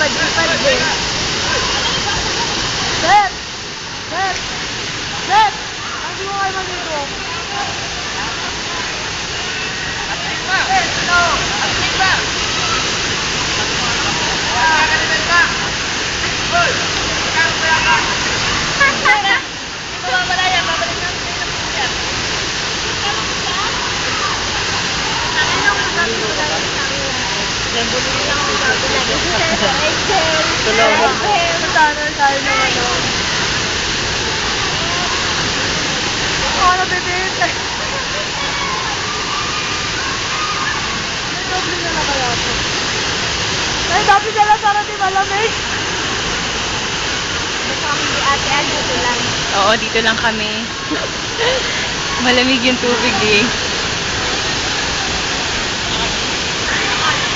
Lipad-lipad din. Sir! Sir! Sir! Hindi mo kayo mag-ito. Ano, bebe? Doble na lang kaya ito. Ay, dapat na lang para di malamig. Basta kami di ate, dito lang. Oo, dito lang kami. Malamig yung tubig eh.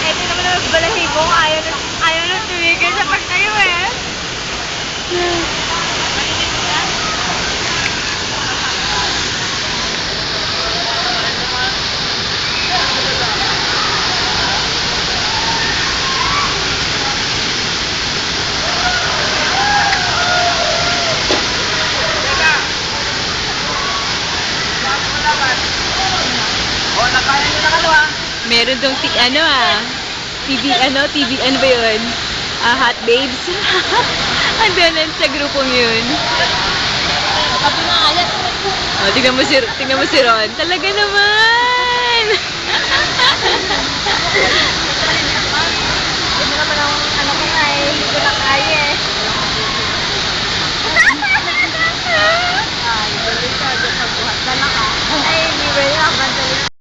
Ito naman ang balahibong. Ayaw na tumigil sa pagtayo eh. Meron dong TV ba yun? Hot Babes. Andalan sa grupong yun. Kapag na alat. Oh, tingnan mo si Ron. Talaga naman.